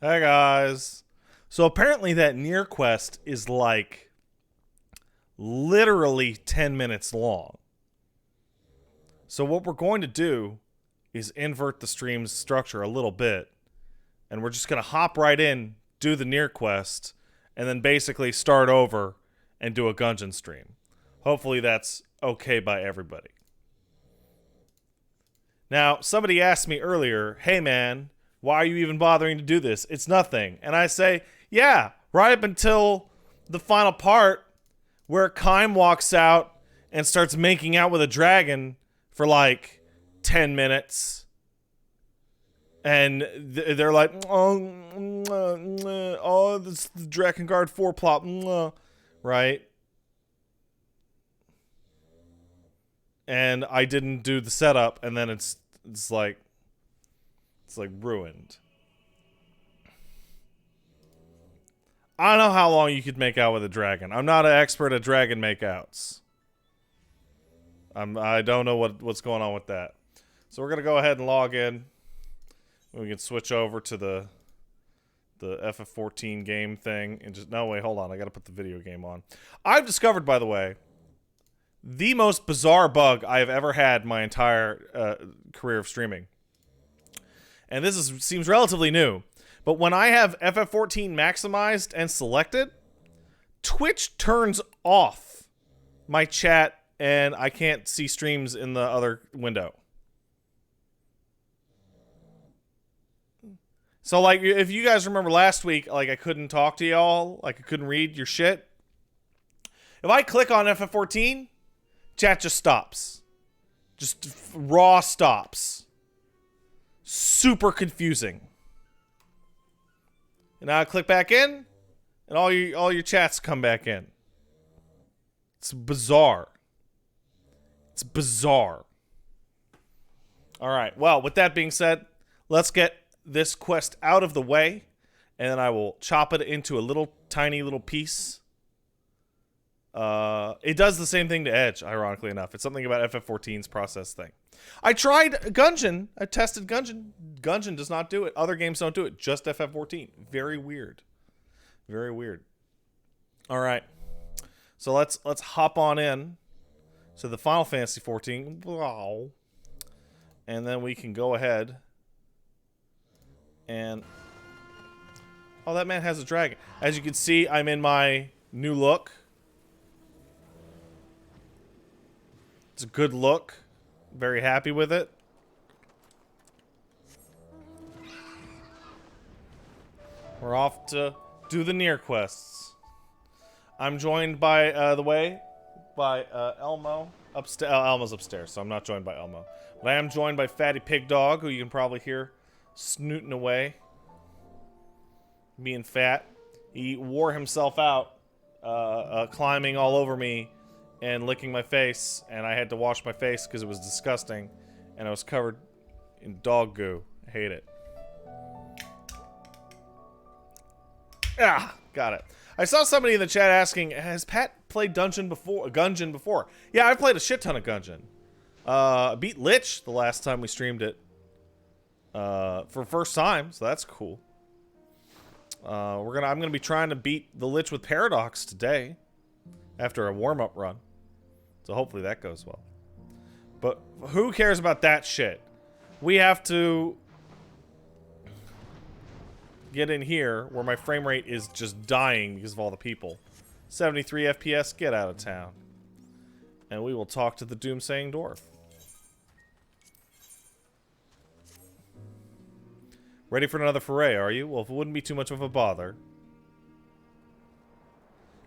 Hey guys. So apparently that near quest is like literally 10 minutes long. So what we're going to do is invert the stream's structure a little bit, and we're just going to hop right in, do the near quest, and then basically start over and do a Gungeon stream. Hopefully that's okay by everybody. Now, somebody asked me earlier, hey man, why are you even bothering to do this? It's nothing. And I say, yeah, right up until the final part where Kime walks out and starts making out with a dragon for like 10 minutes. And they're like, oh, this is the Drakengard 4 plot, right? And I didn't do the setup, and then it's like ruined. I don't know how long you could make out with a dragon. I'm not an expert at dragon makeouts. I don't know what's going on with that. So we're gonna go ahead and log in. We can switch over to the FF14 game thing and just no wait, hold on. I gotta put the video game on. I've discovered, by the way, the most bizarre bug I have ever had in my entire career of streaming. And seems relatively new. But when I have FF14 maximized and selected, Twitch turns off my chat and I can't see streams in the other window. So, like, if you guys remember last week, like, I couldn't talk to y'all, like, I couldn't read your shit. If I click on FF14, chat just stops. Just raw stops. Super confusing. And now I click back in, and all your chats come back in. It's bizarre. It's bizarre. All right. Well, with that being said, let's get this quest out of the way, and then I will chop it into a tiny little piece. It does the same thing to Edge, ironically enough. It's something about FF14's process thing. I tried Gungeon. I tested Gungeon. Gungeon does not do it. Other games don't do it. Just FF14. Very weird. Very weird. All right. So let's hop on in to the Final Fantasy 14. Wow. And then we can go ahead and oh, that man has a dragon. As you can see, I'm in my new look. It's a good look. Very happy with it. We're off to do the near quests. I'm joined by Elmo upstairs. Elmo's upstairs, so I'm not joined by Elmo. But I am joined by Fatty Pig Dog, who you can probably hear snooting away. Being fat. He wore himself out, climbing all over me and licking my face, and I had to wash my face because it was disgusting, and I was covered in dog goo. I hate it. Ah, got it. I saw somebody in the chat asking, has Pat played Gungeon before? Yeah, I've played a shit ton of Gungeon. I beat Lich the last time we streamed it. For first time, so that's cool. I'm gonna be trying to beat the Lich with Paradox today after a warm-up run. So hopefully that goes well. But who cares about that shit? We have to get in here where my frame rate is just dying because of all the people. 73 FPS, get out of town. And we will talk to the doomsaying dwarf. Ready for another foray, are you? Well, if it wouldn't be too much of a bother.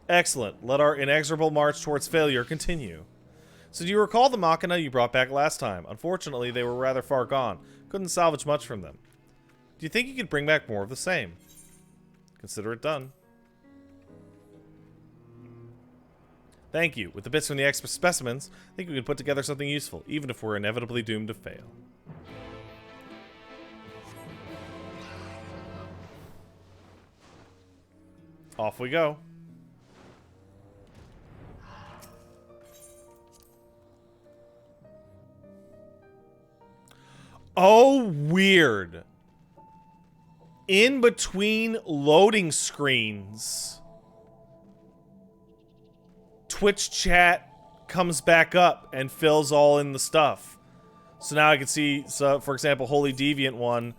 Excellent. Let our inexorable march towards failure continue. So do you recall the Machina you brought back last time? Unfortunately, they were rather far gone. Couldn't salvage much from them. Do you think you could bring back more of the same? Consider it done. Thank you. With the bits from the extra specimens, I think we can put together something useful, even if we're inevitably doomed to fail. Off we go. Oh, weird. in between loading screens, Twitch chat comes back up and fills all in the stuff. So now I can see, so for example, Holy Deviant one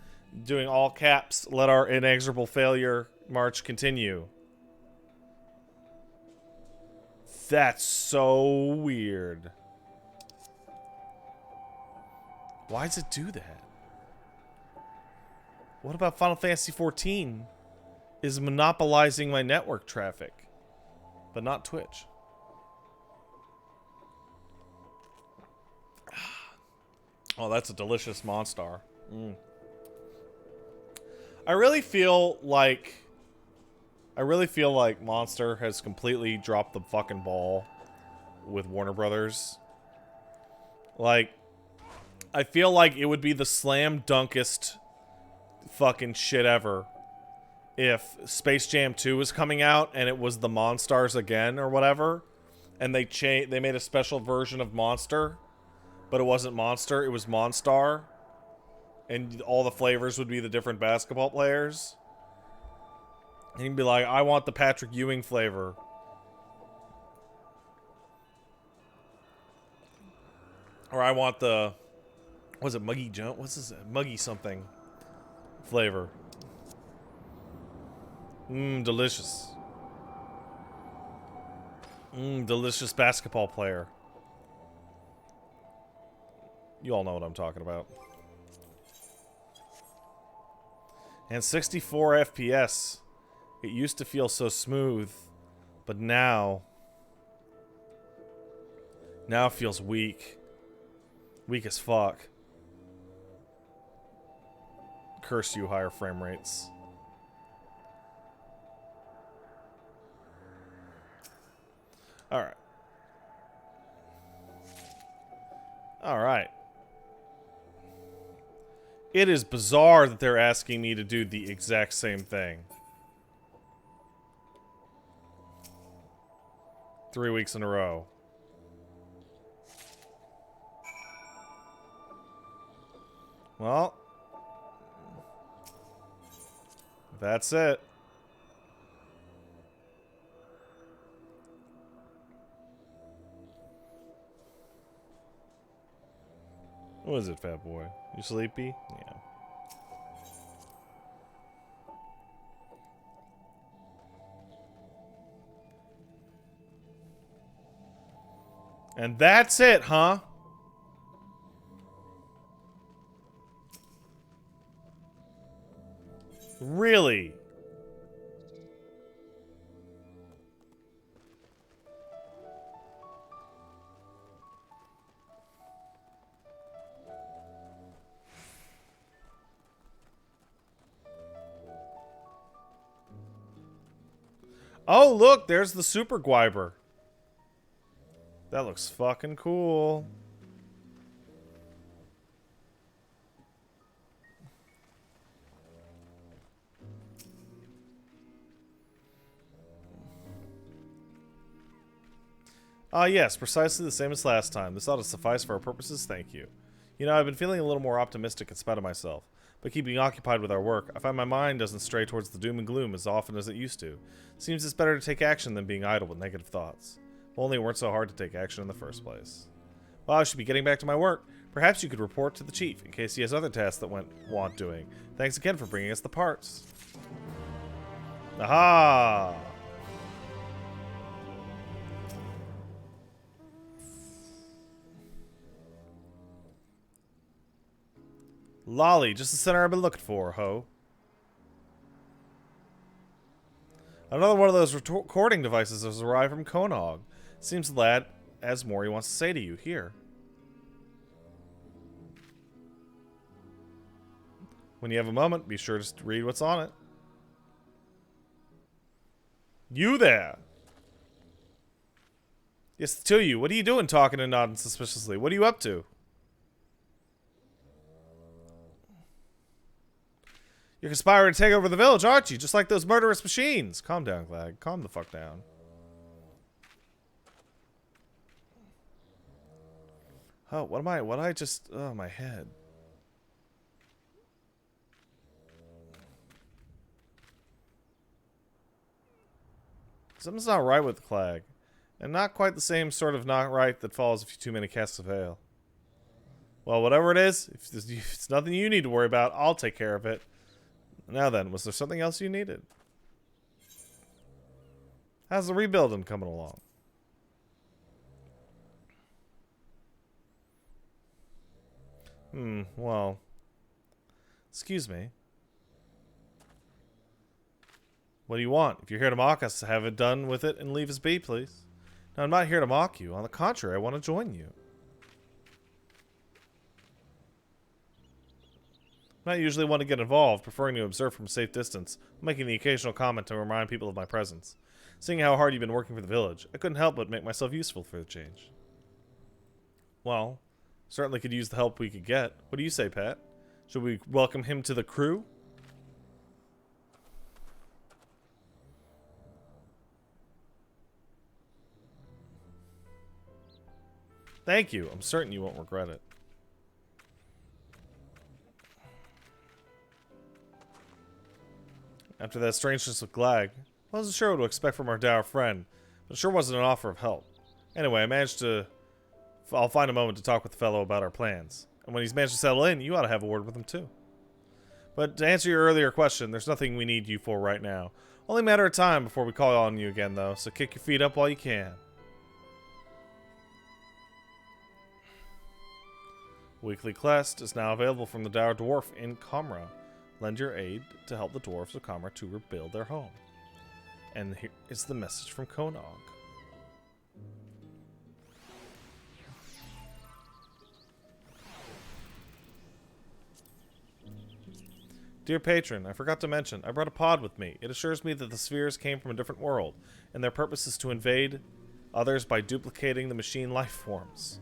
doing all caps, let our inexorable failure march continue. That's so weird. Why does it do that? What about Final Fantasy XIV is monopolizing my network traffic, but not Twitch? Oh, that's a delicious Monstar. I really feel like Monster has completely dropped the fucking ball with Warner Brothers. Like, I feel like it would be the slam dunkest fucking shit ever if Space Jam 2 was coming out and it was the Monstars again or whatever, and they made a special version of Monster, but it wasn't Monster, it was Monstar, and all the flavors would be the different basketball players. And you'd be like, I want the Patrick Ewing flavor. Or I want the, was it Muggy Jones? What's this? Muggy something flavor. Delicious. Delicious basketball player. You all know what I'm talking about. And 64 FPS. It used to feel so smooth, but now it feels weak. Weak as fuck. Curse you, higher frame rates. Alright. Alright. It is bizarre that they're asking me to do the exact same thing. 3 weeks in a row. Well, that's it. What is it, fat boy? You sleepy? Yeah. And that's it, huh? Really? Oh, look, there's the Super Gwyber. That looks fucking cool. Ah, yes, precisely the same as last time. This ought to suffice for our purposes, thank you. You know, I've been feeling a little more optimistic in spite of myself. But keeping occupied with our work, I find my mind doesn't stray towards the doom and gloom as often as it used to. Seems it's better to take action than being idle with negative thoughts. If only it weren't so hard to take action in the first place. Well, I should be getting back to my work. Perhaps you could report to the chief, in case he has other tasks that want doing. Thanks again for bringing us the parts. Aha! Lolly, just the center I've been looking for, ho. Another one of those recording devices has arrived from Konog. Seems the lad has more he wants to say to you. Here. When you have a moment, be sure to read what's on it. You there! Yes, the two of you. What are you doing talking and nodding suspiciously? What are you up to? You're conspiring to take over the village, aren't you? Just like those murderous machines. Calm down, Glag. Calm the fuck down. Oh, what did I just... Oh, my head. Something's not right with the Clag. And not quite the same sort of not right that follows a few too many casks of ale. Well, whatever it is, if it's nothing you need to worry about, I'll take care of it. Now then, was there something else you needed? How's the rebuilding coming along? Well. Excuse me. What do you want? If you're here to mock us, have it done with it and leave us be, please. No, I'm not here to mock you. On the contrary, I want to join you. I'm not usually one to get involved, preferring to observe from a safe distance, making the occasional comment to remind people of my presence. Seeing how hard you've been working for the village, I couldn't help but make myself useful for the change. Well, certainly could use the help we could get. What do you say, Pat? Should we welcome him to the crew? Thank you. I'm certain you won't regret it. After that strangeness with Glag, I wasn't sure what to expect from our dour friend, but it sure wasn't an offer of help. Anyway, I'll find a moment to talk with the fellow about our plans. And when he's managed to settle in, you ought to have a word with him too. But to answer your earlier question, there's nothing we need you for right now. Only a matter of time before we call on you again, though, so kick your feet up while you can. Weekly quest is now available from the Dour Dwarf in Comra. Lend your aid to help the dwarves of Comra to rebuild their home. And here is the message from Konog. Dear patron, I forgot to mention, I brought a pod with me. It assures me that the spheres came from a different world, and their purpose is to invade others by duplicating the machine life forms.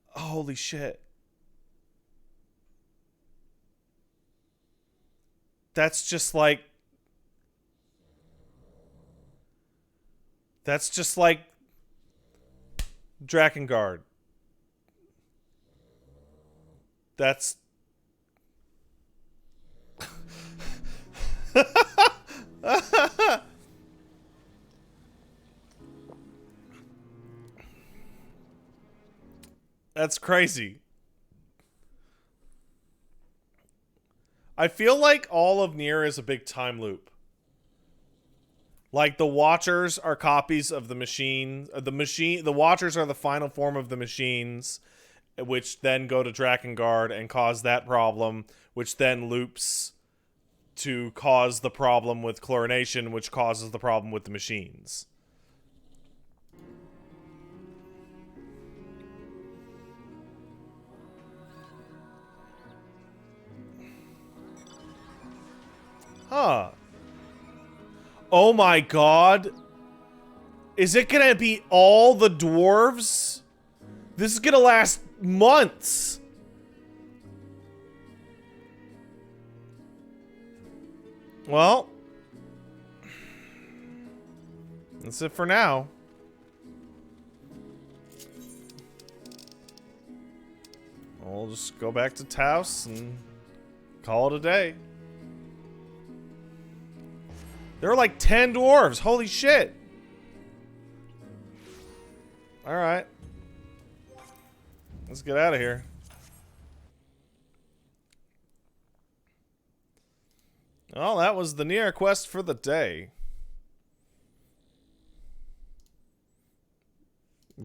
Holy shit. That's just like Drakengard. That's That's crazy. I feel like all of Nier is a big time loop. Like the Watchers are copies of the machine. The Watchers are the final form of the machines, which then go to Drakengard and cause that problem, which then loops to cause the problem with chlorination, which causes the problem with the machines. Huh. Oh my god. Is it gonna be all the dwarves? This is gonna last months. Well. That's it for now. We'll just go back to Taos and call it a day. There are like 10 dwarves. Holy shit. Alright. Let's get out of here. Well, that was the Nier quest for the day.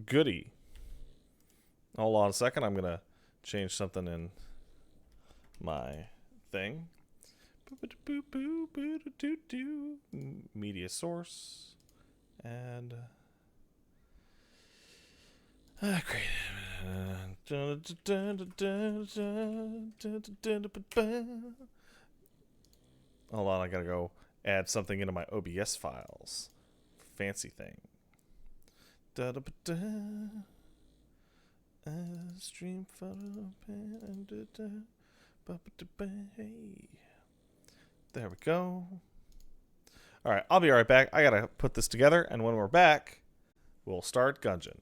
Goody. Hold on a second. I'm going to change something in my thing. Media source and great. Hold on, I gotta go add something into my OBS files. Fancy thing. Stream photo. There we go. Alright, I'll be right back. I gotta put this together, and when we're back, we'll start Gungeon.